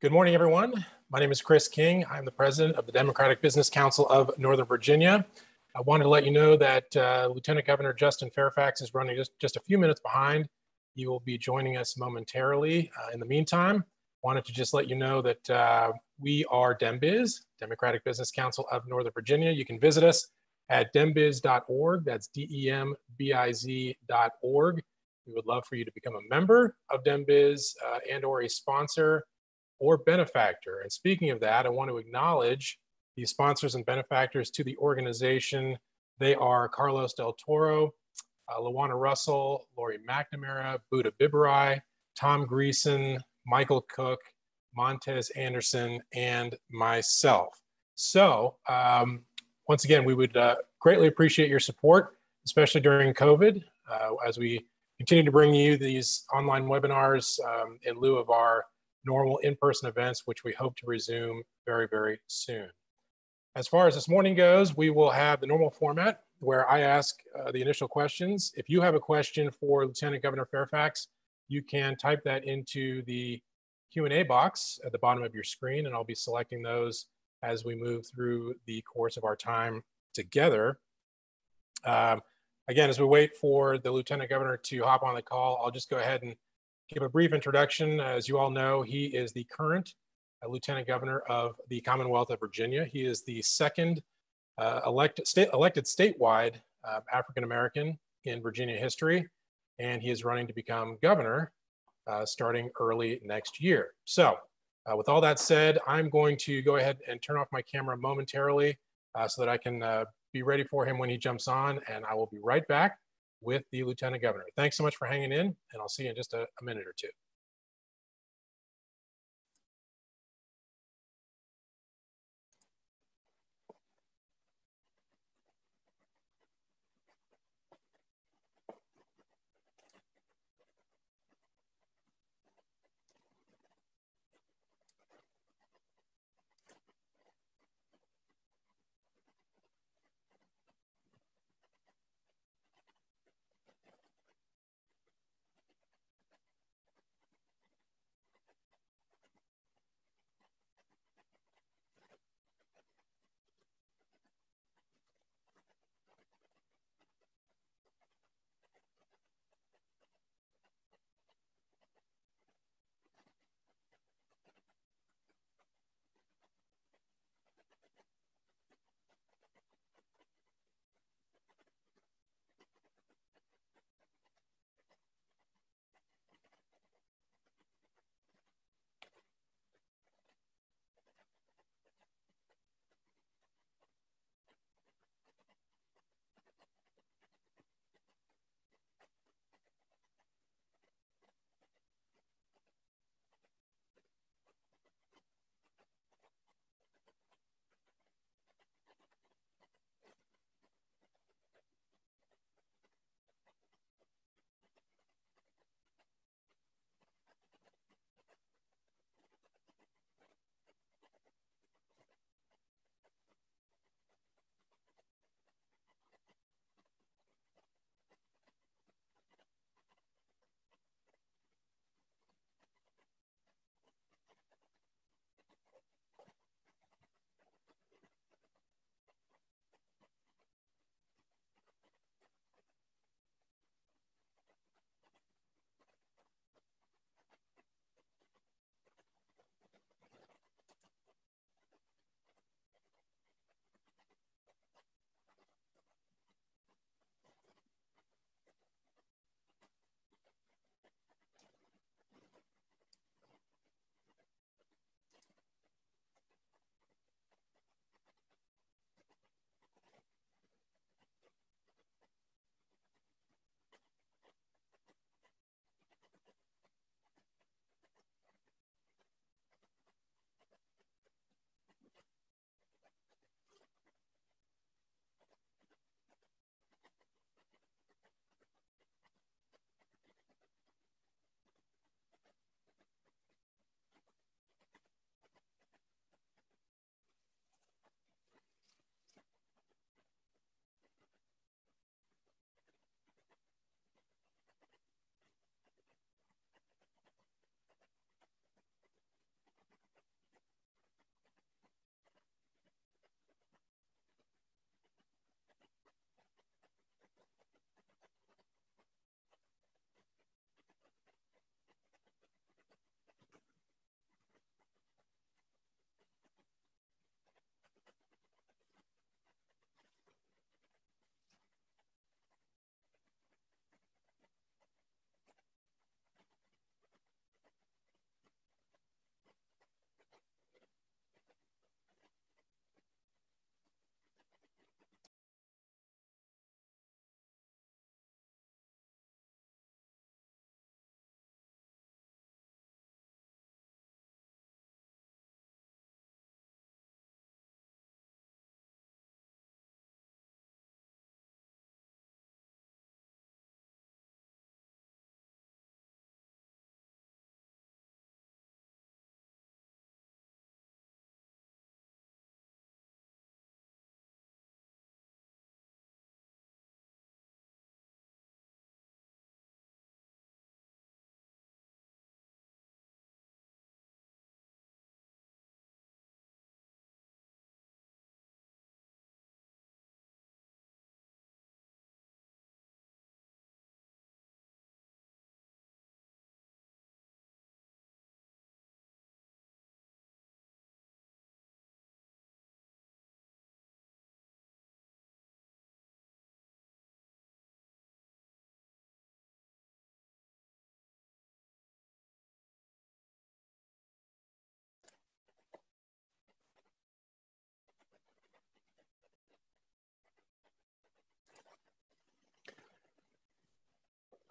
Good morning, everyone. My name is Chris King. I'm the president of the Democratic Business Council of Northern Virginia. I wanted to let you know that Lieutenant Governor Justin Fairfax is running just a few minutes behind. He will be joining us momentarily. In the meantime, wanted to just let you know that we are DemBiz, Democratic Business Council of Northern Virginia. You can visit us at dembiz.org. That's DEMBIZ.org. We would love for you to become a member of DemBiz and or a sponsor or benefactor. And speaking of that, I want to acknowledge the sponsors and benefactors to the organization. They are Carlos Del Toro, Lawana Russell, Lori McNamara, Buddha Biberai, Tom Greason, Michael Cook, Montez Anderson, and myself. So once again, we would greatly appreciate your support, especially during COVID, as we continue to bring you these online webinars in lieu of our normal in-person events, which we hope to resume very, very soon. As far as this morning goes, we will have the normal format where I ask the initial questions. If you have a question for Lieutenant Governor Fairfax, you can type that into the Q&A box at the bottom of your screen, and I'll be selecting those as we move through the course of our time together. Again, as we wait for the Lieutenant Governor to hop on the call, I'll just go ahead and give a brief introduction. As you all know, he is the current Lieutenant Governor of the Commonwealth of Virginia. He is the second elected statewide African-American in Virginia history, and he is running to become governor starting early next year. So with all that said, I'm going to go ahead and turn off my camera momentarily so that I can be ready for him when he jumps on, and I will be right back with the Lieutenant Governor. Thanks so much for hanging in, and I'll see you in just a minute or two.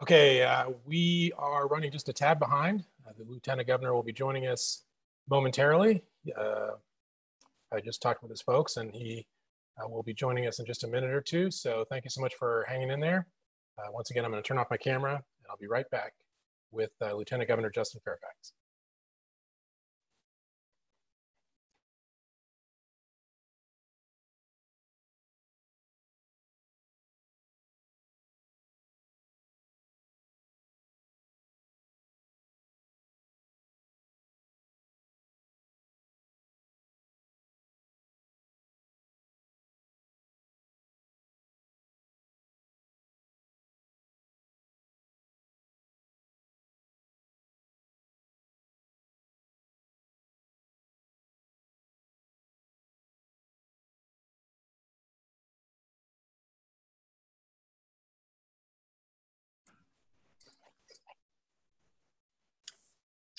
Okay, we are running just a tad behind. The Lieutenant Governor will be joining us momentarily. I just talked with his folks, and he will be joining us in just a minute or two. So thank you so much for hanging in there. Once again, I'm going to turn off my camera, and I'll be right back with Lieutenant Governor Justin Fairfax.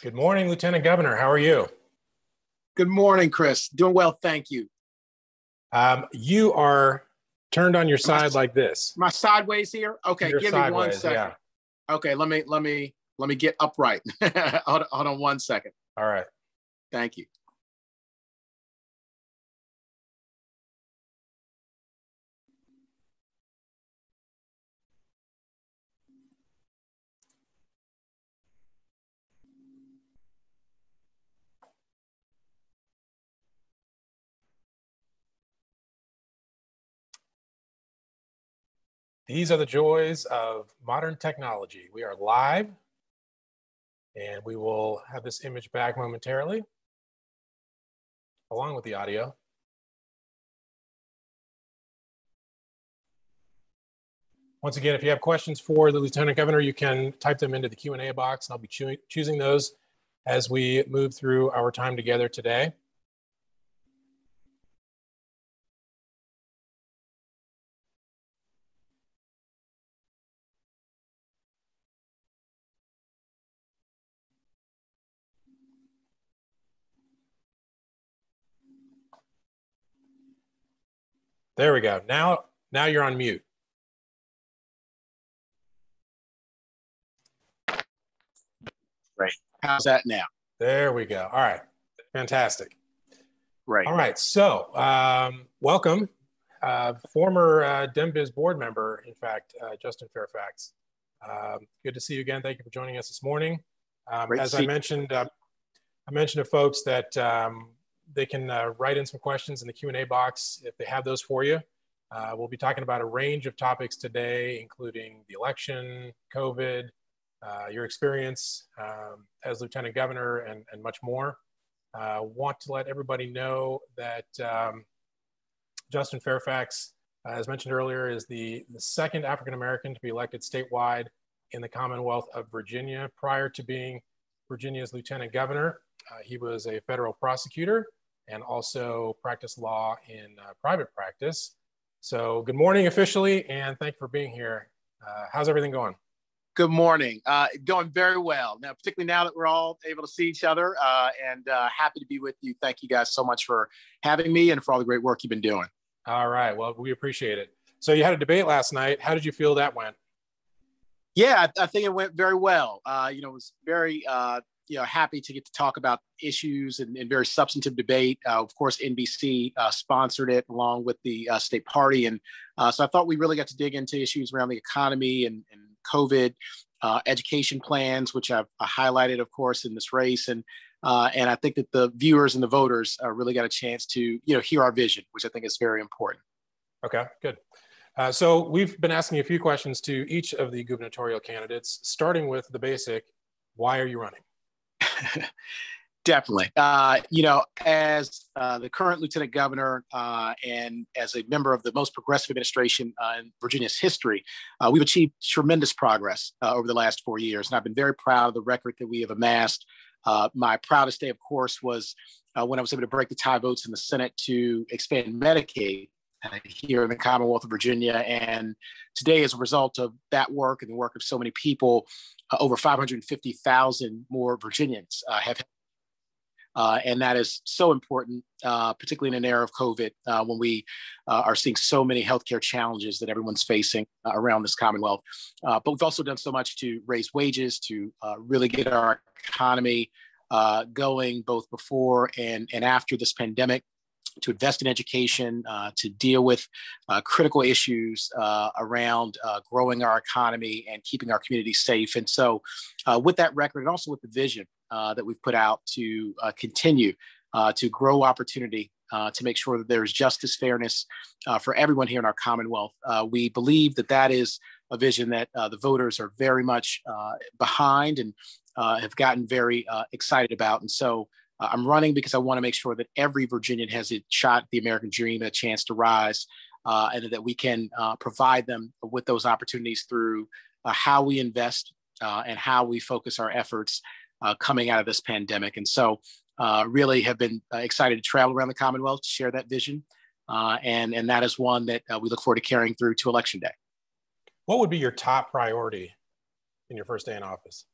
Good morning, Lieutenant Governor. How are you? Good morning, Chris. Doing well, thank you. You are turned on your side like this. Am I sideways here? Okay, You're give sideways, me 1 second. Yeah. Okay, let me get upright. hold on 1 second. All right. Thank you. These are the joys of modern technology. We are live, and we will have this image back momentarily, along with the audio. Once again, if you have questions for the Lieutenant Governor, you can type them into the Q&A box, and I'll be choosing those as we move through our time together today. There we go. Now you're on mute. Great. How's that now? There we go. All right. Fantastic. Right. All right. So welcome. Former DemBiz board member, in fact, Justin Fairfax. Good to see you again. Thank you for joining us this morning. As I mentioned to folks that they can write in some questions in the Q&A box if they have those for you. We'll be talking about a range of topics today, including the election, COVID, your experience as Lieutenant Governor, and much more. Want to let everybody know that Justin Fairfax, as mentioned earlier, is the second African-American to be elected statewide in the Commonwealth of Virginia. Prior to being Virginia's Lieutenant Governor, he was a federal prosecutor and also practiced law in private practice. So good morning officially, and thank you for being here. How's everything going? Good morning. Going very well. Now, particularly now that we're all able to see each other, and happy to be with you. Thank you guys so much for having me and for all the great work you've been doing. All right. Well, we appreciate it. So you had a debate last night. How did you feel that went? Yeah, I think it went very well. It was very, happy to get to talk about issues and very substantive debate. Of course, NBC sponsored it along with the state party. And so I thought we really got to dig into issues around the economy and COVID, education plans, which I've highlighted, of course, in this race. And I think that the viewers and the voters really got a chance to, hear our vision, which I think is very important. Okay, good. So we've been asking a few questions to each of the gubernatorial candidates, starting with the basic, why are you running? Definitely. As the current Lieutenant Governor and as a member of the most progressive administration in Virginia's history, we've achieved tremendous progress over the last 4 years. And I've been very proud of the record that we have amassed. My proudest day, of course, was when I was able to break the tie votes in the Senate to expand Medicaid here in the Commonwealth of Virginia. And today, as a result of that work and the work of so many people, over 550,000 more Virginians have And that is so important, particularly in an era of COVID, when we are seeing so many healthcare challenges that everyone's facing around this Commonwealth. But we've also done so much to raise wages, to really get our economy going both before and after this pandemic, to invest in education, to deal with critical issues around growing our economy and keeping our community safe. And so with that record and also with the vision that we've put out to continue to grow opportunity, to make sure that there's justice, fairness for everyone here in our Commonwealth, we believe that that is a vision that the voters are very much behind and have gotten very excited about. And so I'm running because I want to make sure that every Virginian has a shot at the American dream, a chance to rise, and that we can provide them with those opportunities through how we invest and how we focus our efforts coming out of this pandemic. And so really have been excited to travel around the Commonwealth to share that vision. And that is one that we look forward to carrying through to Election Day. What would be your top priority in your first day in office?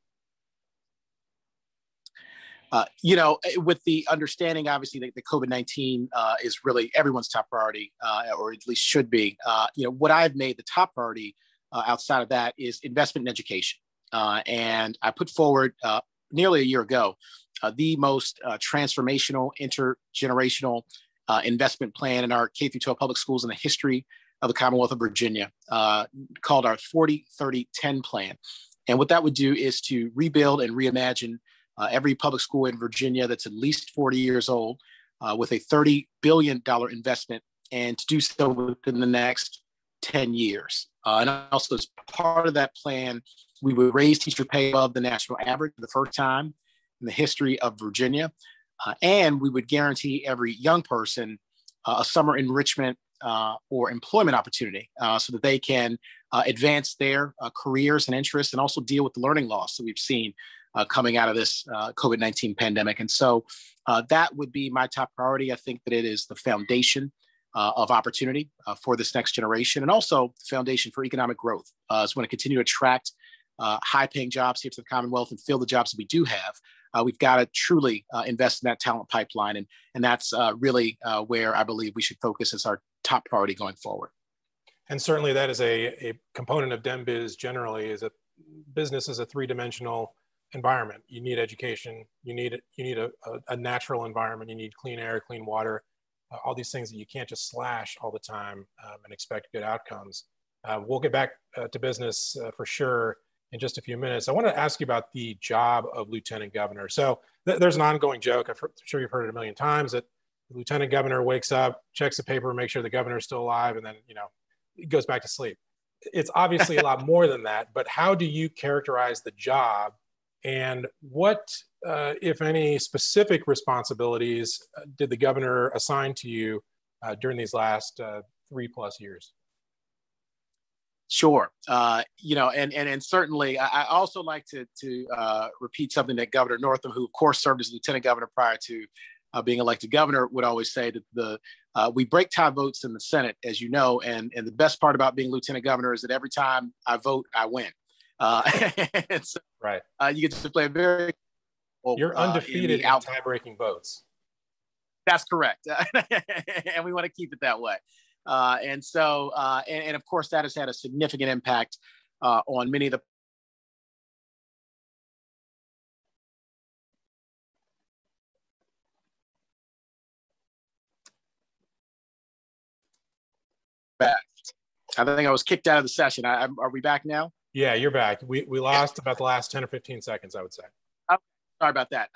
With the understanding, obviously, that the COVID-19 is really everyone's top priority, or at least should be. What I've made the top priority outside of that is investment in education. And I put forward nearly a year ago the most transformational, intergenerational investment plan in our K-12 public schools in the history of the Commonwealth of Virginia, called our 40-30-10 plan. And what that would do is to rebuild and reimagine every public school in Virginia that's at least 40 years old with a $30 billion investment, and to do so within the next 10 years. And also, as part of that plan, we would raise teacher pay above the national average for the first time in the history of Virginia. And we would guarantee every young person a summer enrichment or employment opportunity so that they can advance their careers and interests, and also deal with the learning loss that we've seen coming out of this COVID-19 pandemic. And so that would be my top priority. I think that it is the foundation of opportunity for this next generation, and also the foundation for economic growth. So we want to continue to attract high-paying jobs here to the Commonwealth and fill the jobs that we do have. We've got to truly invest in that talent pipeline. And that's really where I believe we should focus as our top priority going forward. And certainly that is a component of DemBiz generally, is that business is a three-dimensional environment. You need education, you need a natural environment, you need clean air, clean water, all these things that you can't just slash all the time and expect good outcomes. We'll get back to business for sure in just a few minutes. I want to ask you about the job of lieutenant governor. So there's an ongoing joke, I'm sure you've heard it a million times, that the lieutenant governor wakes up, checks the paper, makes sure the governor's still alive, and then he goes back to sleep. It's obviously a lot more than that, but how do you characterize the job? And what, if any, specific responsibilities did the governor assign to you during these last 3+ years? Sure. And certainly, I also like to repeat something that Governor Northam, who of course served as lieutenant governor prior to being elected governor, would always say that we break tie votes in the Senate, as you know, and the best part about being lieutenant governor is that every time I vote, I win. And so, right. You get to play a very you're undefeated in tie-breaking votes. That's correct. And we want to keep it that way. And so, and of course, that has had a significant impact on many of the back. I think I was kicked out of the session. Are we back now? Yeah, you're back. We lost about the last 10 or 15 seconds, I would say. Oh, sorry about that.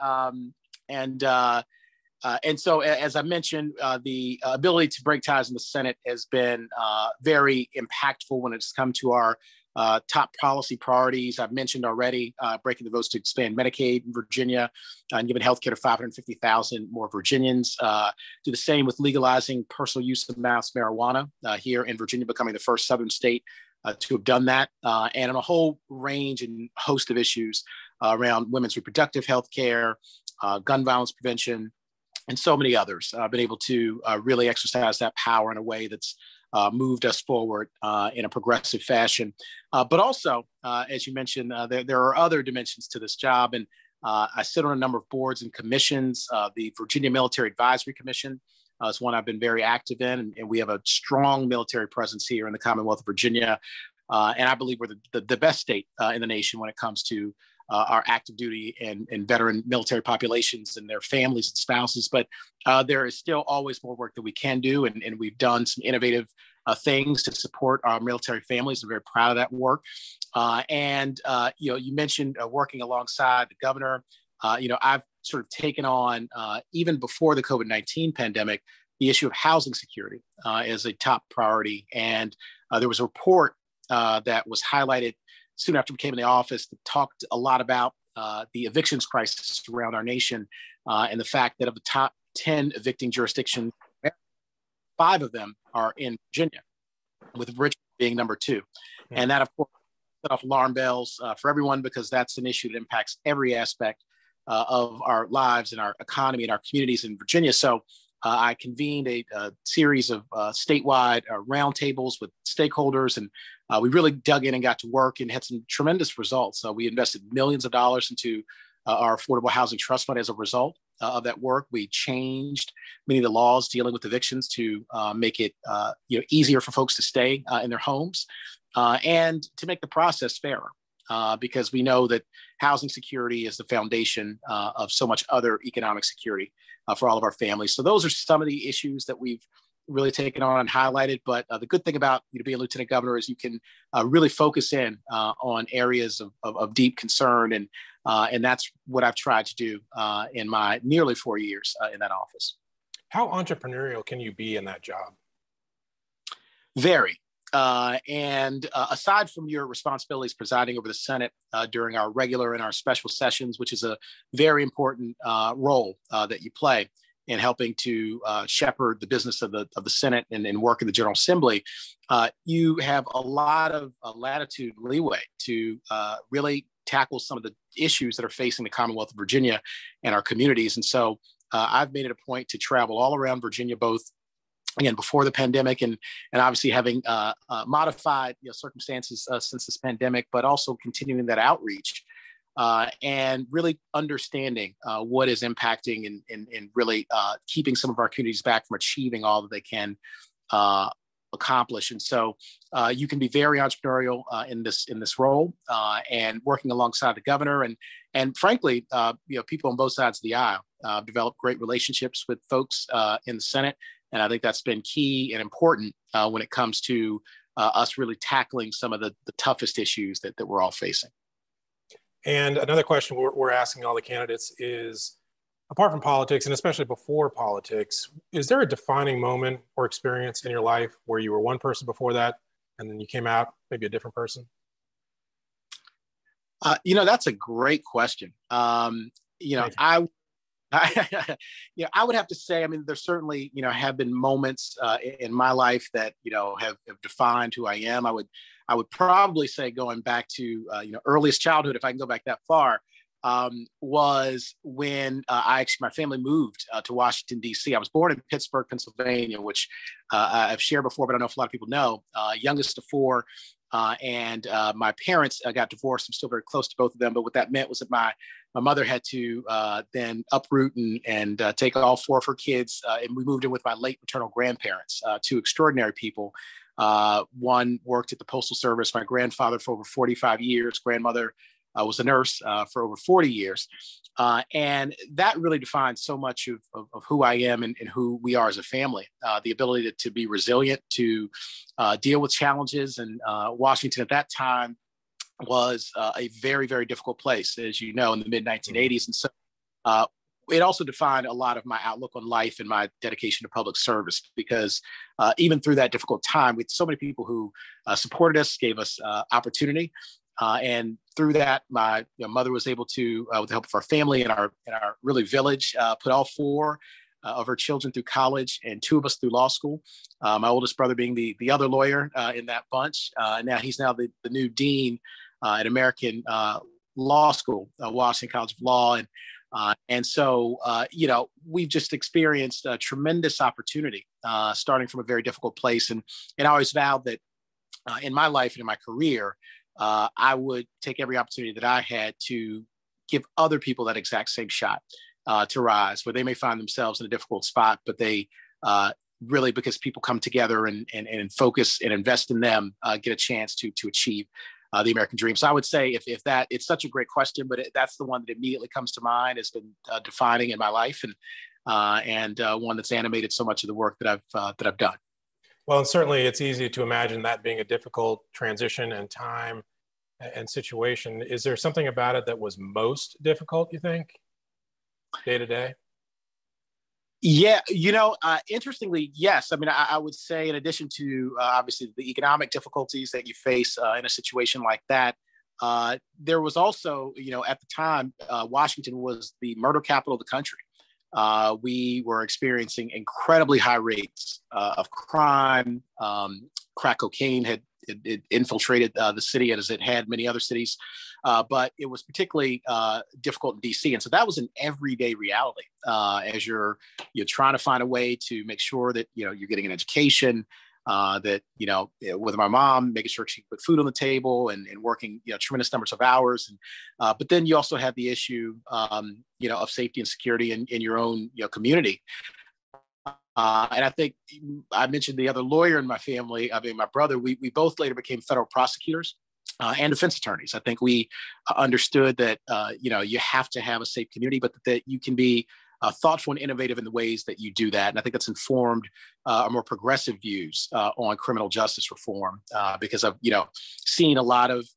And so, as I mentioned, the ability to break ties in the Senate has been very impactful when it's come to our top policy priorities. I've mentioned already breaking the votes to expand Medicaid in Virginia and giving healthcare to 550,000 more Virginians. Do the same with legalizing personal use of mass marijuana here in Virginia, becoming the first Southern state to have done that, and on a whole range and host of issues around women's reproductive health care, gun violence prevention, and so many others. I've been able to really exercise that power in a way that's moved us forward in a progressive fashion. But also, as you mentioned, there are other dimensions to this job. And I sit on a number of boards and commissions. The Virginia Military Advisory Commission is one I've been very active in, and we have a strong military presence here in the Commonwealth of Virginia. And I believe we're the best state in the nation when it comes to our active duty and veteran military populations and their families and spouses. But there is still always more work that we can do. And we've done some innovative things to support our military families. I'm very proud of that work. You mentioned working alongside the governor. I've sort of taken on, even before the COVID-19 pandemic, the issue of housing security as a top priority. And there was a report that was highlighted soon after we came in the office that talked a lot about the evictions crisis around our nation and the fact that of the top 10 evicting jurisdictions, 5 of them are in Virginia, with Richmond being number 2. And that, of course, set off alarm bells for everyone, because that's an issue that impacts every aspect of our lives and our economy and our communities in Virginia. So I convened a series of statewide roundtables with stakeholders, and we really dug in and got to work and had some tremendous results. We invested millions of dollars into our Affordable Housing Trust Fund as a result of that work. We changed many of the laws dealing with evictions to make it easier for folks to stay in their homes and to make the process fairer. Because we know that housing security is the foundation of so much other economic security for all of our families. So those are some of the issues that we've really taken on and highlighted. But the good thing about being a lieutenant governor is you can really focus in on areas of deep concern. And that's what I've tried to do in my nearly 4 years in that office. How entrepreneurial can you be in that job? Very. Aside from your responsibilities presiding over the Senate during our regular and our special sessions, which is a very important role that you play in helping to shepherd the business of the Senate and work in the General Assembly, you have a lot of latitude and leeway to really tackle some of the issues that are facing the Commonwealth of Virginia and our communities. And so I've made it a point to travel all around Virginia, both again, before the pandemic and obviously having modified circumstances since this pandemic, but also continuing that outreach and really understanding what is impacting and really keeping some of our communities back from achieving all that they can accomplish. And so you can be very entrepreneurial in this role and working alongside the governor and frankly, people on both sides of the aisle develop great relationships with folks in the Senate. And I think that's been key and important when it comes to us really tackling some of the toughest issues that we're all facing. And another question we're asking all the candidates is, apart from politics, and especially before politics, is there a defining moment or experience in your life where you were one person before that, and then you came out maybe a different person? That's a great question. I would have to say, there certainly, have been moments in my life that, have defined who I am. I would probably say going back to, earliest childhood, if I can go back that far, was when my family moved to Washington, D.C. I was born in Pittsburgh, Pennsylvania, which I've shared before, but I don't know if a lot of people know, youngest of 4. And my parents got divorced. I'm still very close to both of them. But what that meant was that my mother had to then uproot and take all 4 of her kids. And we moved in with my late maternal grandparents, 2 extraordinary people. One worked at the Postal Service, my grandfather for over 45 years, grandmother was a nurse for over 40 years. And that really defined so much of who I am and who we are as a family. The ability to be resilient, to deal with challenges. And Washington at that time was a very, very difficult place, as you know, in the mid-1980s. And so it also defined a lot of my outlook on life and my dedication to public service, because even through that difficult time, with so many people who supported us, gave us opportunity. And through that, my mother was able to, with the help of our family and our really village, put all 4 of her children through college and 2 of us through law school. My oldest brother being the other lawyer in that bunch. And now he's the new dean at American Law School, Washington College of Law. And so, we've just experienced a tremendous opportunity starting from a very difficult place. And I always vowed that in my life and in my career, I would take every opportunity that I had to give other people that exact same shot to rise, where they may find themselves in a difficult spot, but they really, because people come together and focus and invest in them, get a chance to achieve the American dream. So I would say if that, it's such a great question, but that's the one that immediately comes to mind, has been defining in my life, and one that's animated so much of the work that I've done. Well, and certainly it's easy to imagine that being a difficult transition and time and situation. Is there something about it that was most difficult, you think, day to day? Yeah, interestingly, yes. I mean, I would say, in addition to obviously the economic difficulties that you face in a situation like that, there was also, at the time, Washington was the murder capital of the country. We were experiencing incredibly high rates of crime. Crack cocaine had infiltrated the city, as it had many other cities, but it was particularly difficult in DC. And so that was an everyday reality as you're trying to find a way to make sure that you're getting an education, that with my mom, making sure she could put food on the table, and working tremendous numbers of hours. And but then you also have the issue of safety and security in your own community. And I think I mentioned the other lawyer in my family. I mean, my brother. We both later became federal prosecutors and defense attorneys. I think we understood that you have to have a safe community, but that you can be thoughtful and innovative in the ways that you do that. And I think that's informed more progressive views on criminal justice reform, because I've seen a lot of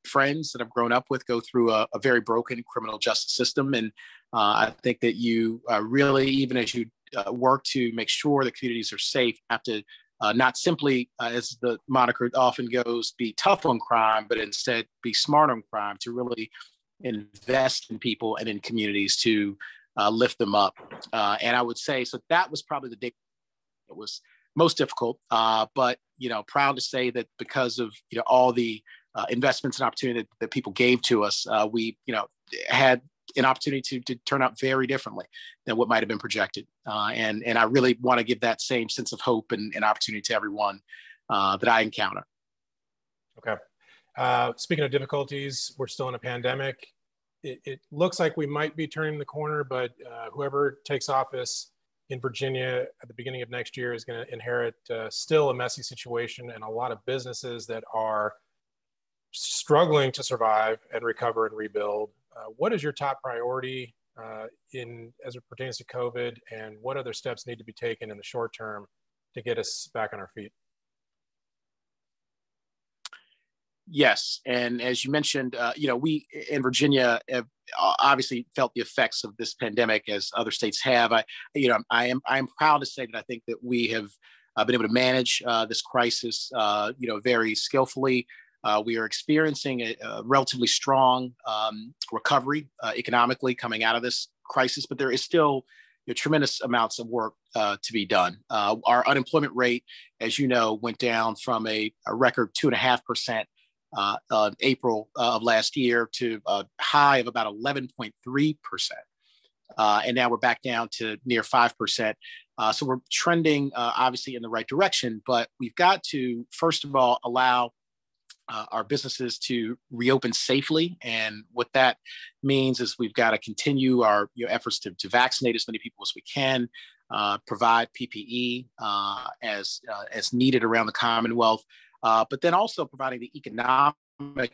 friends that I've grown up with go through a very broken criminal justice system. And I think that you really, even as you work to make sure that communities are safe, have to not simply, as the moniker often goes, be tough on crime, but instead be smart on crime, to really invest in people and in communities to lift them up. And I would say, so that was probably the day that was most difficult. But, proud to say that because of, all the investments and opportunity that people gave to us, we, had an opportunity to turn out very differently than what might have been projected. And I really want to give that same sense of hope and opportunity to everyone that I encounter. Okay. Speaking of difficulties, we're still in a pandemic. It looks like we might be turning the corner, but whoever takes office in Virginia at the beginning of next year is going to inherit still a messy situation, and a lot of businesses that are struggling to survive and recover and rebuild. What is your top priority as it pertains to COVID, and what other steps need to be taken in the short term to get us back on our feet? Yes, and as you mentioned, we in Virginia have obviously felt the effects of this pandemic, as other states have. I am proud to say that I think that we have been able to manage this crisis, very skillfully. We are experiencing a relatively strong recovery economically coming out of this crisis, but there is still tremendous amounts of work to be done. Our unemployment rate, as you know, went down from a record 2.5% April of last year to a high of about 11.3%. And now we're back down to near 5%. So we're trending obviously in the right direction, but we've got to, first of all, allow our businesses to reopen safely. And what that means is we've got to continue our efforts to vaccinate as many people as we can, provide PPE as needed around the Commonwealth, but then also providing the economic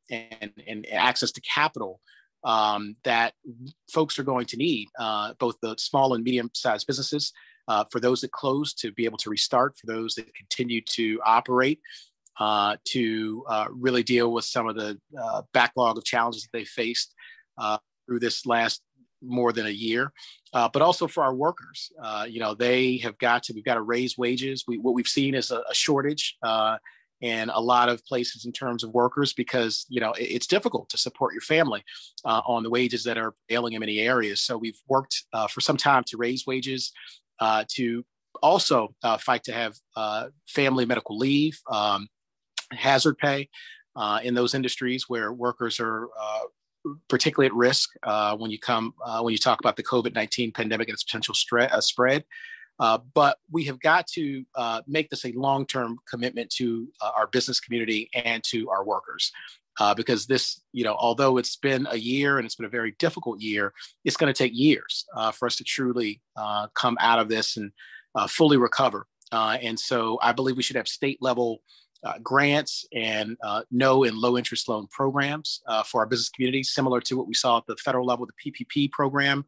and access to capital that folks are going to need, both the small and medium-sized businesses, for those that close to be able to restart, for those that continue to operate, to really deal with some of the backlog of challenges that they faced through this last more than a year, but also for our workers. We've got to raise wages. What we've seen is a shortage in a lot of places in terms of workers, because it's difficult to support your family on the wages that are ailing in many areas. So we've worked for some time to raise wages, to also fight to have family medical leave, hazard pay in those industries where workers are particularly at risk when you talk about the COVID-19 pandemic and its potential spread. But we have got to make this a long-term commitment to our business community and to our workers. because this, although it's been a year and it's been a very difficult year, it's going to take years for us to truly come out of this and fully recover. And so I believe we should have state level grants and no and low interest loan programs for our business community, similar to what we saw at the federal level, the PPP program,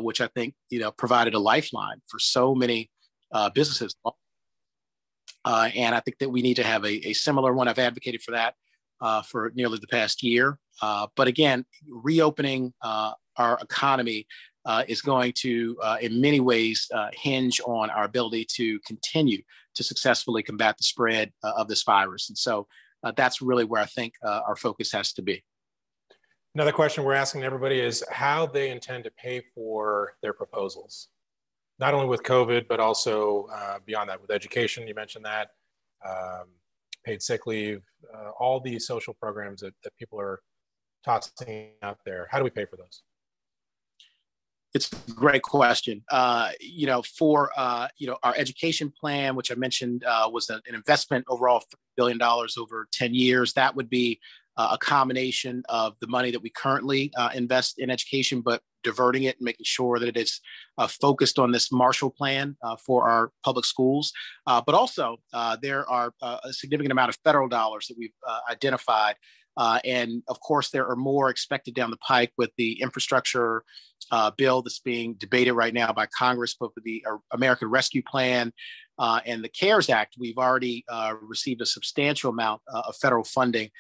which I think provided a lifeline for so many businesses. And I think that we need to have a similar one. I've advocated for that for nearly the past year. But again, reopening our economy is going to, in many ways, hinge on our ability to continue to successfully combat the spread of this virus. And so that's really where I think our focus has to be. Another question we're asking everybody is how they intend to pay for their proposals, not only with COVID, but also beyond that with education. You mentioned that, paid sick leave, all these social programs that people are tossing out there. How do we pay for those? It's a great question. For our education plan, which I mentioned was an investment overall of $3 billion over 10 years, that would be a combination of the money that we currently invest in education, but diverting it and making sure that it is focused on this Marshall Plan for our public schools. But also, there are a significant amount of federal dollars that we've identified. And of course, there are more expected down the pike with the infrastructure bill that's being debated right now by Congress, both with the American Rescue Plan and the CARES Act. We've already received a substantial amount of federal funding,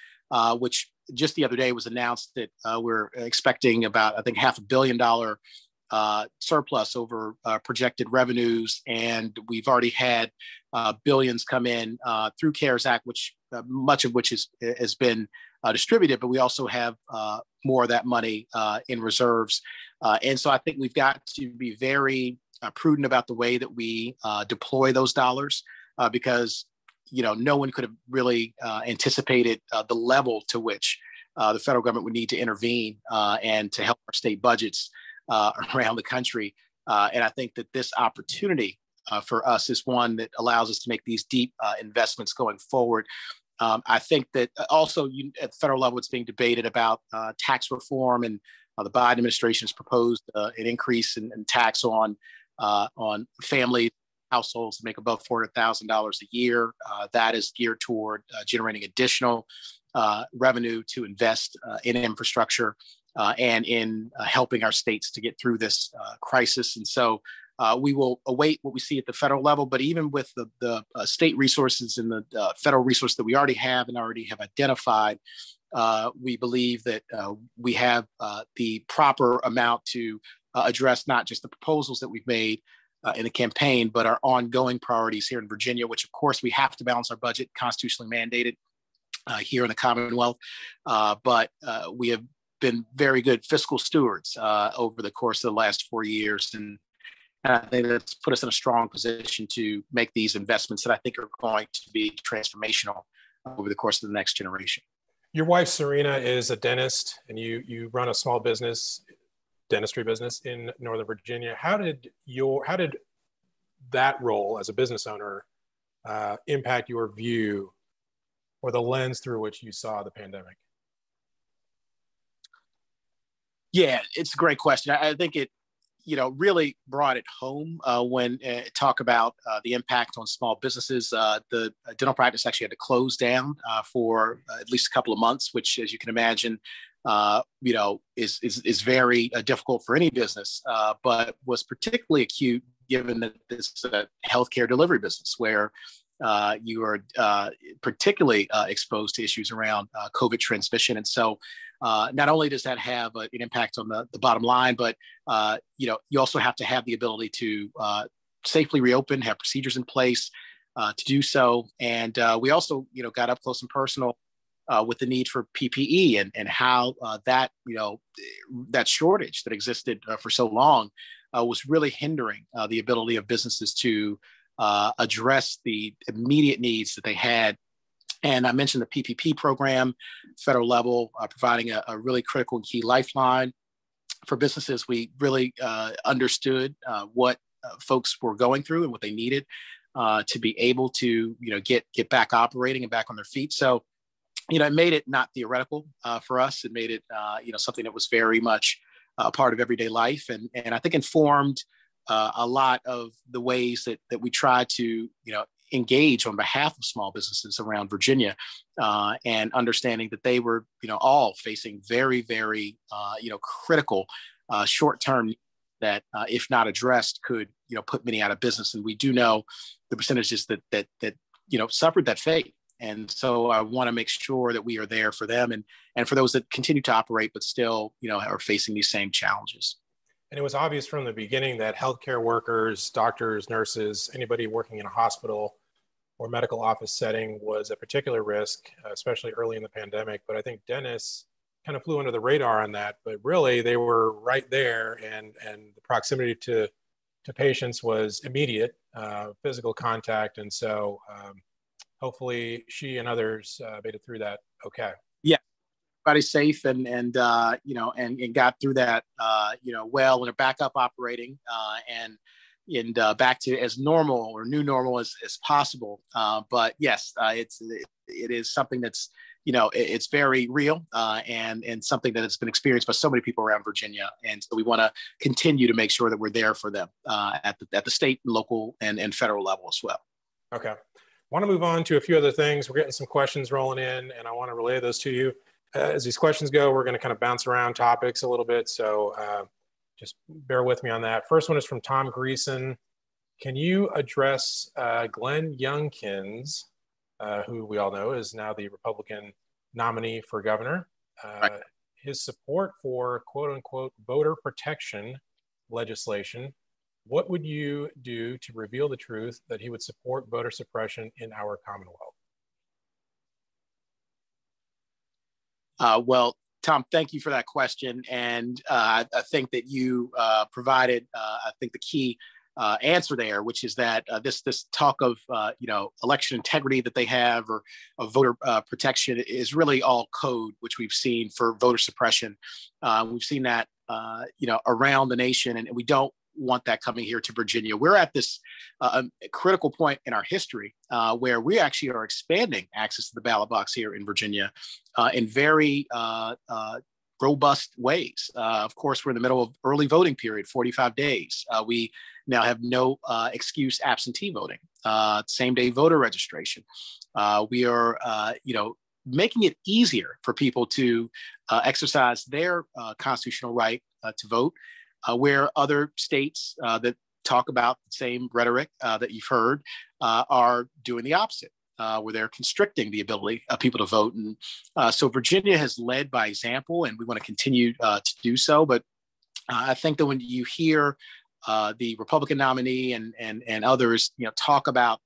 which just the other day was announced that we're expecting about, I think, $500 million surplus over projected revenues. And we've already had billions come in through CARES Act, which much of which has been distributed, but we also have more of that money in reserves. And so I think we've got to be very prudent about the way that we deploy those dollars because no one could have really anticipated the level to which the federal government would need to intervene and to help our state budgets around the country. And I think that this opportunity for us is one that allows us to make these deep investments going forward. I think that also at the federal level, it's being debated about tax reform, and the Biden administration has proposed an increase in tax on family households to make above $400,000 a year. That is geared toward generating additional revenue to invest in infrastructure and in helping our states to get through this crisis. And so we will await what we see at the federal level, but even with the state resources and the federal resource that we already have and already have identified, we believe that we have the proper amount to address not just the proposals that we've made in the campaign, but our ongoing priorities here in Virginia, which of course we have to balance our budget, constitutionally mandated here in the Commonwealth. But we have been very good fiscal stewards over the course of the last 4 years. And I think that's put us in a strong position to make these investments that I think are going to be transformational over the course of the next generation. Your wife, Serena, is a dentist, and you run a small business, dentistry business in Northern Virginia. How did that role as a business owner impact your view or the lens through which you saw the pandemic? Yeah, it's a great question. I think it really brought it home when talk about the impact on small businesses. The dental practice actually had to close down for at least a couple of months, which, as you can imagine, is very difficult for any business, but was particularly acute given that this is a healthcare delivery business where you are particularly exposed to issues around COVID transmission. And so not only does that have an impact on the bottom line, but you also have to have the ability to safely reopen, have procedures in place to do so. And we also, got up close and personal with the need for PPE and how that shortage that existed for so long was really hindering the ability of businesses to address the immediate needs that they had. And I mentioned the PPP program, federal level, providing a really critical and key lifeline for businesses. We really understood what folks were going through and what they needed to be able to, get back operating and back on their feet. So it made it not theoretical for us. It made it, something that was very much a part of everyday life, and I think informed a lot of the ways that we try to, engage on behalf of small businesses around Virginia, and understanding that they were, all facing very, very, critical short-term that, if not addressed, could, put many out of business. And we do know the percentages that suffered that fate. And so I want to make sure that we are there for them and for those that continue to operate, but still, are facing these same challenges. And it was obvious from the beginning that healthcare workers, doctors, nurses, anybody working in a hospital or medical office setting was a particular risk, especially early in the pandemic. But I think dentists kind of flew under the radar on that, but really they were right there, and the proximity to patients was immediate, physical contact. And so hopefully she and others made it through that okay. Yeah, everybody's safe and got through that, well, and are back up operating and back to as normal or new normal as possible. But yes, it is something that's, it's very real and something that has been experienced by so many people around Virginia. And so we want to continue to make sure that we're there for them at the state, local, and federal level as well. Okay. I want to move on to a few other things. We're getting some questions rolling in, and I want to relay those to you. As these questions go, we're going to kind of bounce around topics a little bit. So just bear with me on that. First one is from Tom Greason. Can you address Glenn Youngkin's, who we all know is now the Republican nominee for governor, right, his support for quote unquote voter protection legislation? What would you do to reveal the truth that he would support voter suppression in our Commonwealth? Well, Tom, thank you for that question. And I think that you provided, I think, the key answer there, which is that this talk of election integrity that they have, or of voter protection, is really all code, which we've seen for voter suppression. We've seen that around the nation, and we don't want that coming here to Virginia. We're at this critical point in our history where we actually are expanding access to the ballot box here in Virginia in very robust ways. Of course, we're in the middle of early voting period, 45 days. We now have no excuse absentee voting, same day voter registration. We are, making it easier for people to exercise their constitutional right to vote, where other states that talk about the same rhetoric that you've heard are doing the opposite, where they're constricting the ability of people to vote. And so Virginia has led by example, and we want to continue to do so. But I think that when you hear the Republican nominee and others, talk about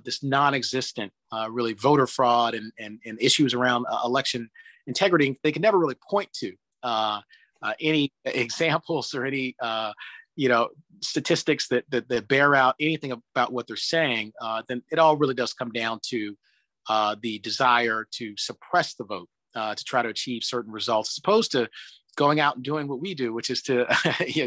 this non-existent, really voter fraud and issues around election integrity, they can never really point to any examples or any statistics that bear out anything about what they're saying. Then it all really does come down to the desire to suppress the vote, to try to achieve certain results, as opposed to going out and doing what we do, which is to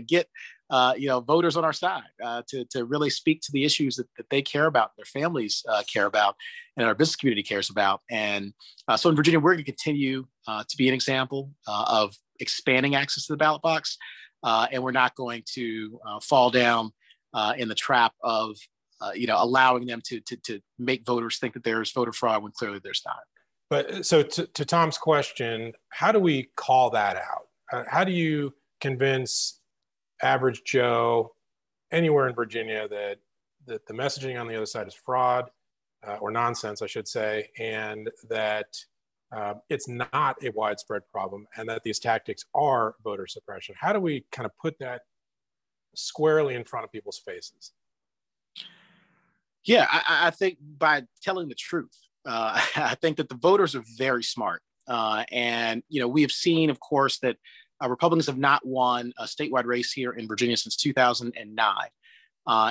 get voters on our side, to really speak to the issues that they care about, their families care about, and our business community cares about. And so in Virginia, we're going to continue to be an example of expanding access to the ballot box, and we're not going to fall down in the trap of allowing them to make voters think that there's voter fraud when clearly there's not. But so to Tom's question, how do we call that out? How do you convince average Joe anywhere in Virginia that the messaging on the other side is fraud or nonsense, I should say, and that it's not a widespread problem, and that these tactics are voter suppression? How do we kind of put that squarely in front of people's faces? Yeah, I think by telling the truth. I think that the voters are very smart. And we have seen, of course, that Republicans have not won a statewide race here in Virginia since 2009.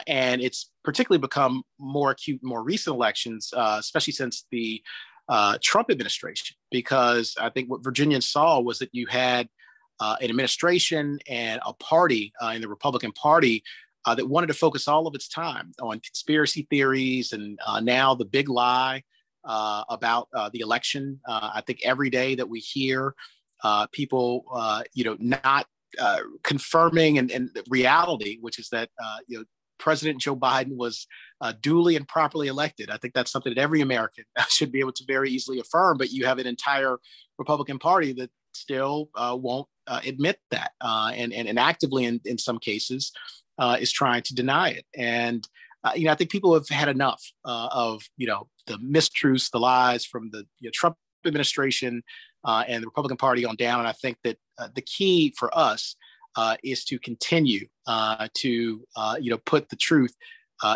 And it's particularly become more acute in more recent elections, especially since the Trump administration, because I think what Virginians saw was that you had an administration and a party in the Republican Party that wanted to focus all of its time on conspiracy theories and now the big lie, about the election. I think every day that we hear people, not confirming and reality, which is that, President Joe Biden was duly and properly elected. I think that's something that every American should be able to very easily affirm, but you have an entire Republican Party that still won't admit that and actively in some cases is trying to deny it. And I think people have had enough of the mistruths, the lies from the Trump administration and the Republican Party on down. And I think that the key for us is to continue to put the truth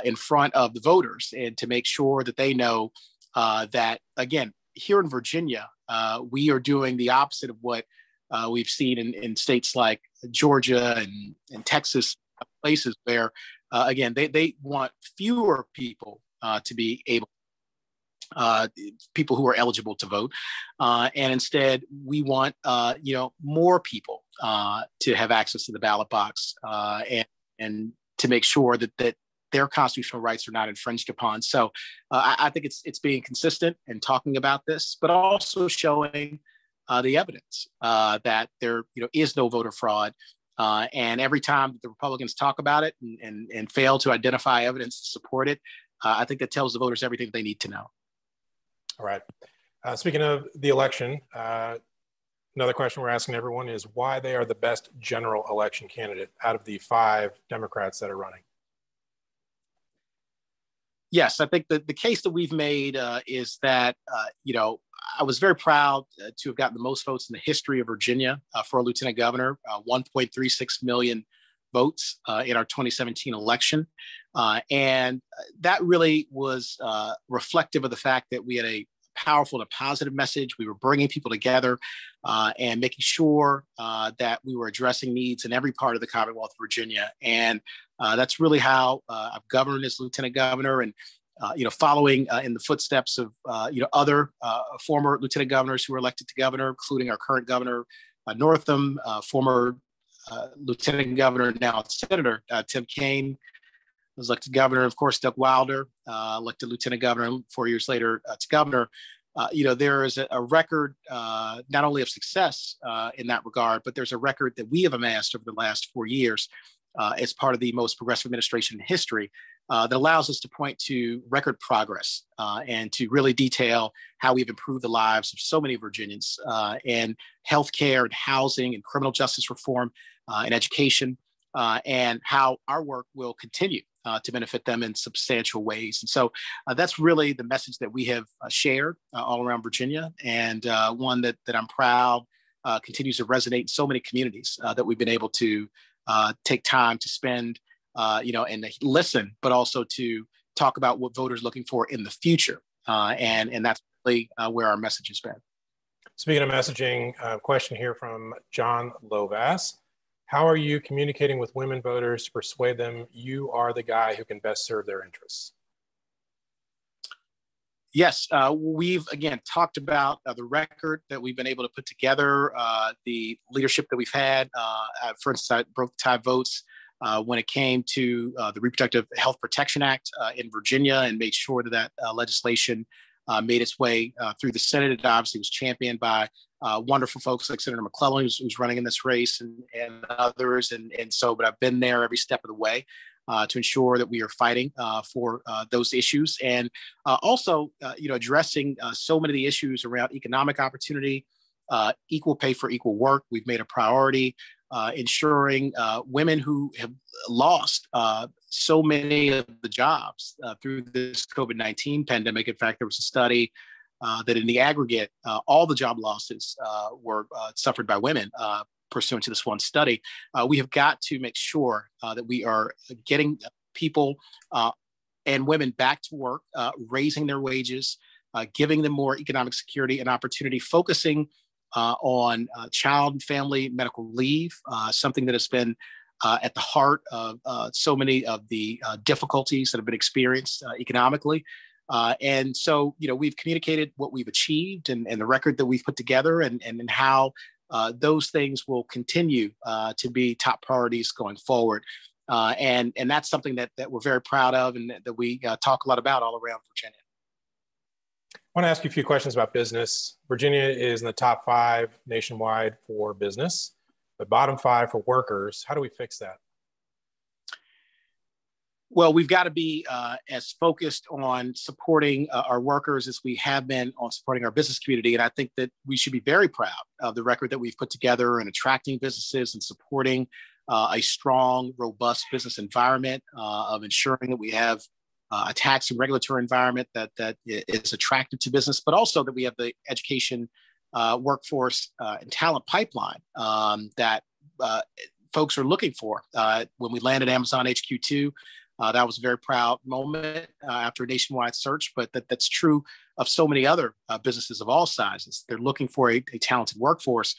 in front of the voters and to make sure that they know that, again, here in Virginia, we are doing the opposite of what we've seen in states like Georgia and Texas, places where, again, they want fewer people to be able, people who are eligible to vote. And instead, we want, more people to have access to the ballot box and to make sure that their constitutional rights are not infringed upon. So I think it's being consistent and talking about this, but also showing the evidence that there is no voter fraud. And every time the Republicans talk about it and fail to identify evidence to support it, I think that tells the voters everything they need to know. All right. Speaking of the election, another question we're asking everyone is why they are the best general election candidate out of the 5 Democrats that are running. Yes, I think the case that we've made is that, I was very proud to have gotten the most votes in the history of Virginia for a lieutenant governor, 1.36 million votes in our 2017 election. And that really was reflective of the fact that we had a powerful and a positive message. We were bringing people together and making sure that we were addressing needs in every part of the Commonwealth of Virginia. And that's really how I've governed as lieutenant governor and, following in the footsteps of, other former lieutenant governors who were elected to governor, including our current governor, Northam, former lieutenant governor, now Senator Tim Kaine was elected governor. Of course, Doug Wilder, elected lieutenant governor, 4 years later to governor. There is a record not only of success in that regard, but there's a record that we have amassed over the last 4 years as part of the most progressive administration in history that allows us to point to record progress and to really detail how we've improved the lives of so many Virginians in healthcare and housing and criminal justice reform and education, and how our work will continue to benefit them in substantial ways. And so that's really the message that we have shared all around Virginia, and one that I'm proud continues to resonate in so many communities that we've been able to take time to spend, and listen, but also to talk about what voters are looking for in the future. And that's really where our message has been. Speaking of messaging, question here from John Lovass. How are you communicating with women voters to persuade them you are the guy who can best serve their interests? Yes, we've, again, talked about the record that we've been able to put together, the leadership that we've had. For instance, I broke tie votes when it came to the Reproductive Health Protection Act in Virginia and made sure that legislation made its way through the Senate. It obviously was championed by wonderful folks like Senator McClellan, who's running in this race, and others. But I've been there every step of the way to ensure that we are fighting for those issues. And also, addressing so many of the issues around economic opportunity, equal pay for equal work. We've made a priority ensuring women who have lost so many of the jobs through this COVID-19 pandemic. In fact, there was a study that in the aggregate, all the job losses were suffered by women pursuant to this one study. We have got to make sure that we are getting people and women back to work, raising their wages, giving them more economic security and opportunity, focusing on child and family medical leave, something that has been at the heart of so many of the difficulties that have been experienced economically. And so, we've communicated what we've achieved and the record that we've put together and how those things will continue to be top priorities going forward. And that's something that we're very proud of and that we talk a lot about all around Virginia. want to ask you a few questions about business. Virginia is in the top 5 nationwide for business, but bottom 5 for workers. How do we fix that? Well, we've got to be as focused on supporting our workers as we have been on supporting our business community. And I think that we should be very proud of the record that we've put together in attracting businesses and supporting a strong, robust business environment, of ensuring that we have a tax and regulatory environment that is attractive to business, but also that we have the education, workforce, and talent pipeline that folks are looking for. When we landed Amazon HQ2, that was a very proud moment after a nationwide search, but that's true of so many other businesses of all sizes. They're looking for a talented workforce.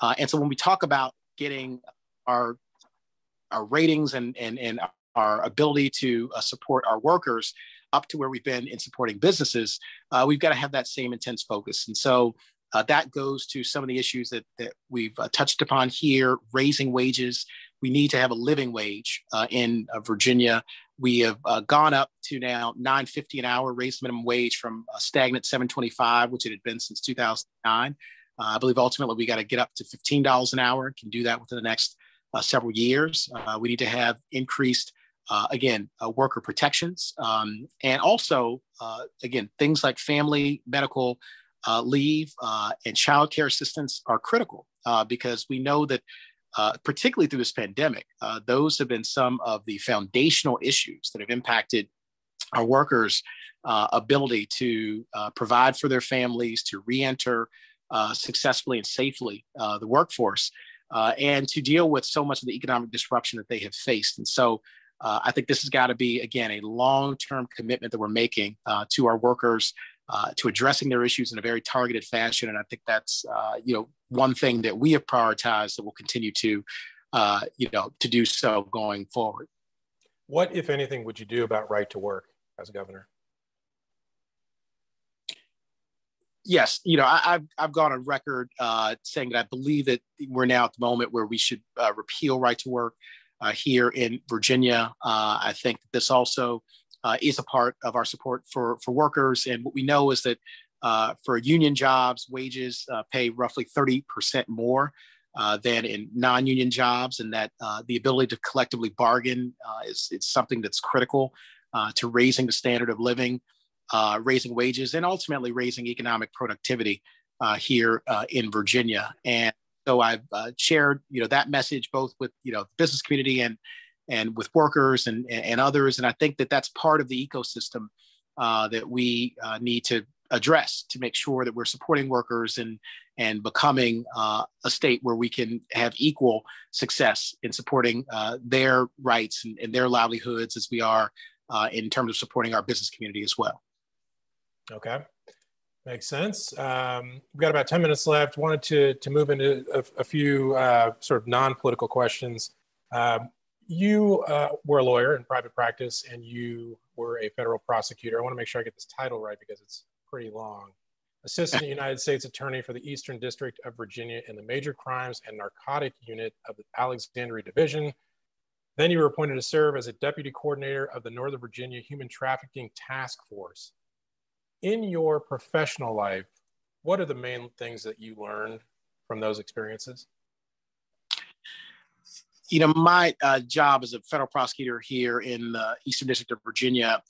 And so when we talk about getting our ratings and our ability to support our workers up to where we've been in supporting businesses, we've got to have that same intense focus. And so that goes to some of the issues that we've touched upon here, raising wages. We need to have a living wage in Virginia. We have gone up to now $9.50 an hour, raised minimum wage from a stagnant $7.25, which it had been since 2009. I believe ultimately we got to get up to $15 an hour. Can do that within the next several years. We need to have increased, worker protections. And also, again, things like family medical leave and childcare assistance are critical because we know that particularly through this pandemic, those have been some of the foundational issues that have impacted our workers' ability to provide for their families, to re-enter successfully and safely the workforce, and to deal with so much of the economic disruption that they have faced. And so I think this has got to be, again, a long-term commitment that we're making to our workers, to addressing their issues in a very targeted fashion. And I think that's, one thing that we have prioritized that will continue to do so going forward. What, if anything, would you do about right to work as a governor? Yes, I've gone on record saying that I believe that we're now at the moment where we should repeal right to work here in Virginia. I think this also is a part of our support for workers. And what we know is that for union jobs, wages pay roughly 30% more than in non-union jobs, and that the ability to collectively bargain is something that's critical to raising the standard of living, raising wages, and ultimately raising economic productivity here in Virginia. And so I've shared, that message both with, the business community and with workers and others. And I think that that's part of the ecosystem that we need to address to make sure that we're supporting workers and becoming a state where we can have equal success in supporting their rights and their livelihoods as we are in terms of supporting our business community as well. Okay. Makes sense. We've got about 10 minutes left. Wanted to move into a few sort of non-political questions. You were a lawyer in private practice and you were a federal prosecutor. I want to make sure I get this title right because it's pretty long. Assistant United States Attorney for the Eastern District of Virginia in the Major Crimes and Narcotic Unit of the Alexandria Division. Then you were appointed to serve as a Deputy Coordinator of the Northern Virginia Human Trafficking Task Force. In your professional life, what are the main things that you learned from those experiences? My job as a federal prosecutor here in the Eastern District of Virginia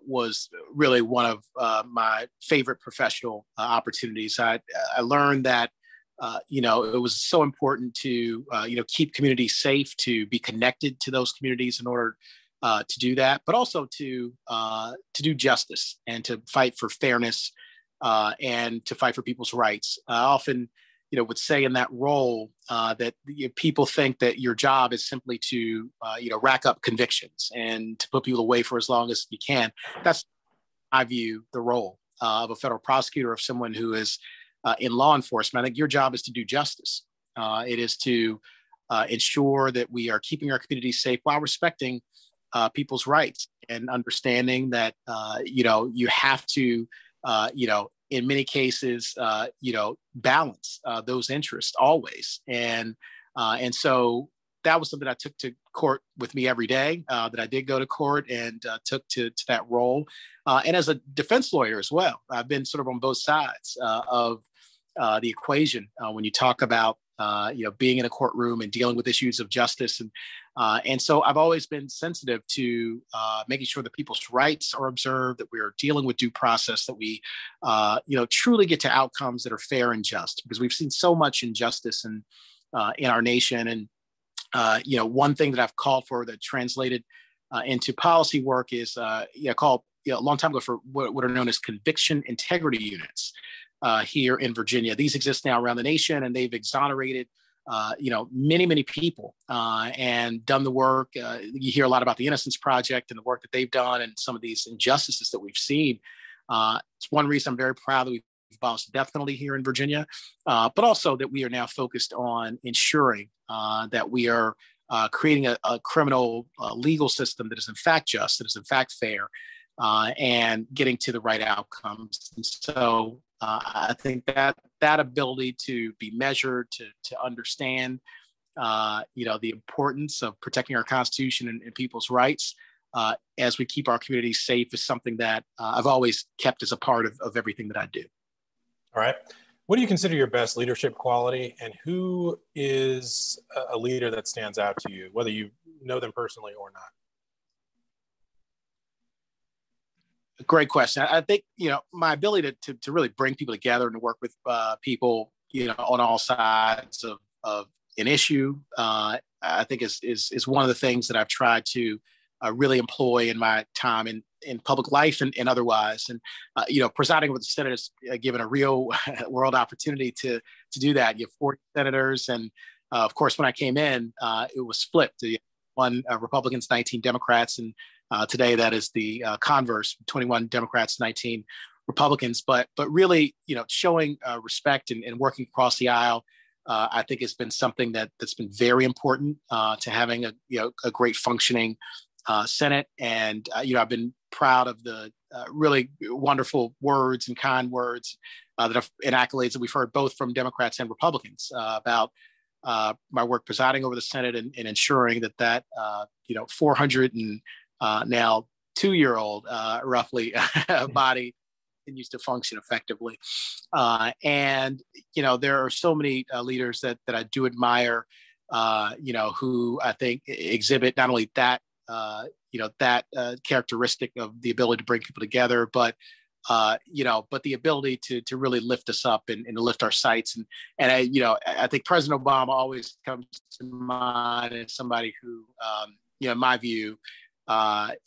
was really one of my favorite professional opportunities. I learned that, it was so important to, keep communities safe, to be connected to those communities in order to do that, but also to do justice and to fight for fairness and to fight for people's rights. I often would say in that role that people think that your job is simply to, rack up convictions and to put people away for as long as you can. That's how I view the role of a federal prosecutor, of someone who is in law enforcement. I think your job is to do justice. It is to ensure that we are keeping our communities safe while respecting people's rights and understanding that, you have to, in many cases, balance those interests always. And so that was something I took to court with me every day, that I did go to court and took to that role. And as a defense lawyer as well, I've been sort of on both sides of the equation when you talk about being in a courtroom and dealing with issues of justice. And so I've always been sensitive to making sure that people's rights are observed, that we are dealing with due process, that we, truly get to outcomes that are fair and just, because we've seen so much injustice in our nation. And, one thing that I've called for that translated into policy work is called a long time ago for what are known as conviction integrity units here in Virginia. These exist now around the nation, and they've exonerated many people and done the work. You hear a lot about the Innocence Project and the work that they've done and some of these injustices that we've seen. It's one reason I'm very proud that we've abolished the death penalty here in Virginia, but also that we are now focused on ensuring that we are creating a criminal legal system that is in fact just, that is in fact fair, and getting to the right outcomes. And so I think that ability to be measured, to understand, the importance of protecting our Constitution and people's rights as we keep our communities safe is something that I've always kept as a part of everything that I do. All right. What do you consider your best leadership quality, and who is a leader that stands out to you, whether you know them personally or not? Great question. I think, my ability to really bring people together and to work with people, on all sides of an issue, I think is one of the things that I've tried to really employ in my time in public life and otherwise. And, presiding over the Senate is given a real world opportunity to do that. You have 40 senators. And of course, when I came in, it was flipped. One Republicans, 19 Democrats. And today that is the converse, 21 Democrats, 19 Republicans. But really, showing respect and working across the aisle, I think has been something that's been very important to having a great functioning Senate. And, I've been proud of the really wonderful words and kind words and accolades that we've heard both from Democrats and Republicans about my work presiding over the Senate and ensuring that 400 and now 2-year-old roughly body continues to function effectively. And, there are so many leaders that I do admire, who I think exhibit not only that, that characteristic of the ability to bring people together, but the ability to really lift us up and to lift our sights. And I think President Obama always comes to mind as somebody who, in my view,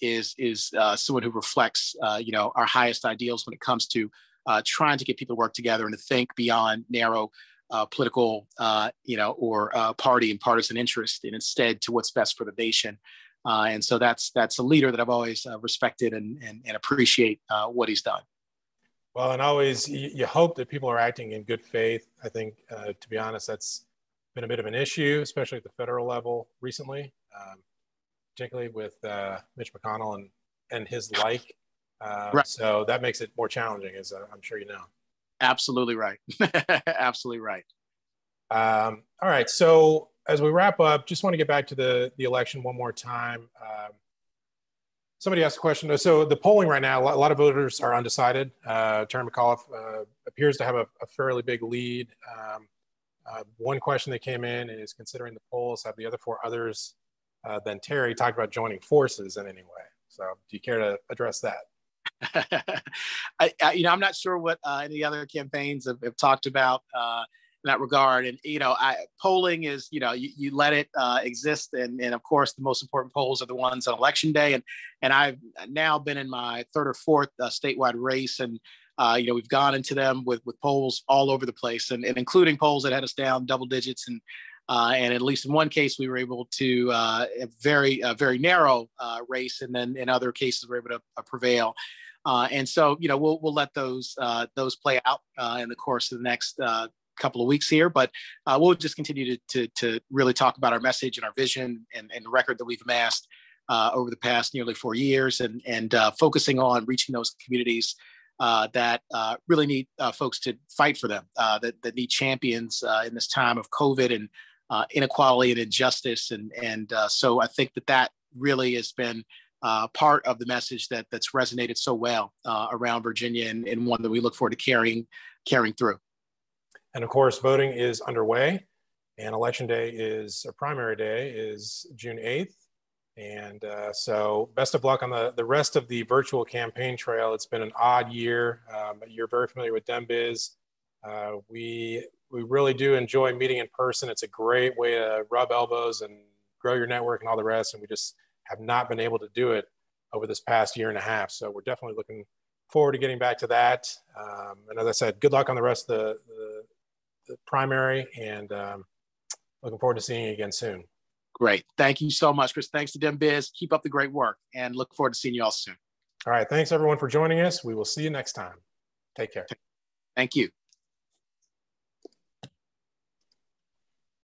is someone who reflects, our highest ideals when it comes to trying to get people to work together and to think beyond narrow political, or party and partisan interest, and instead to what's best for the nation. And so that's a leader that I've always respected and appreciate what he's done. Well, and always you hope that people are acting in good faith. I think, to be honest, that's been a bit of an issue, especially at the federal level recently, particularly with Mitch McConnell and his like. Right. So that makes it more challenging, as I'm sure you know. Absolutely right. Absolutely right. All right. So as we wrap up, just want to get back to the election one more time. Somebody asked a question. So the polling right now, a lot of voters are undecided. Terry McAuliffe appears to have a fairly big lead. One question that came in is, considering the polls, have the other 4 others than Terry talked about joining forces in any way? So do you care to address that? I'm not sure what any other campaigns have talked about in that regard. And, polling is, you let it exist. And of course, the most important polls are the ones on election day. And I've now been in my 3rd or 4th statewide race. And, we've gone into them with polls all over the place, and including polls that had us down double digits. And at least in one case, we were able to a very narrow race. And then in other cases, we were able to prevail. And so, we'll let those play out in the course of the next couple of weeks here, but we'll just continue to really talk about our message and our vision and the record that we've amassed over the past nearly 4 years, and focusing on reaching those communities that really need folks to fight for them, that need champions in this time of COVID and inequality and injustice. And so I think that really has been part of the message that's resonated so well around Virginia, and one that we look forward to carrying through. And of course, voting is underway, and election day primary day is June 8th. And so best of luck on the rest of the virtual campaign trail. It's been an odd year. You're very familiar with DemBiz. We really do enjoy meeting in person. It's a great way to rub elbows and grow your network and all the rest. And we just have not been able to do it over this past year and a half. So we're definitely looking forward to getting back to that. And as I said, good luck on the rest of the primary, and looking forward to seeing you again soon. Great. Thank you so much, Chris. Thanks to DemBiz. Keep up the great work, and look forward to seeing you all soon. All right. Thanks everyone for joining us. We will see you next time. Take care. Thank you.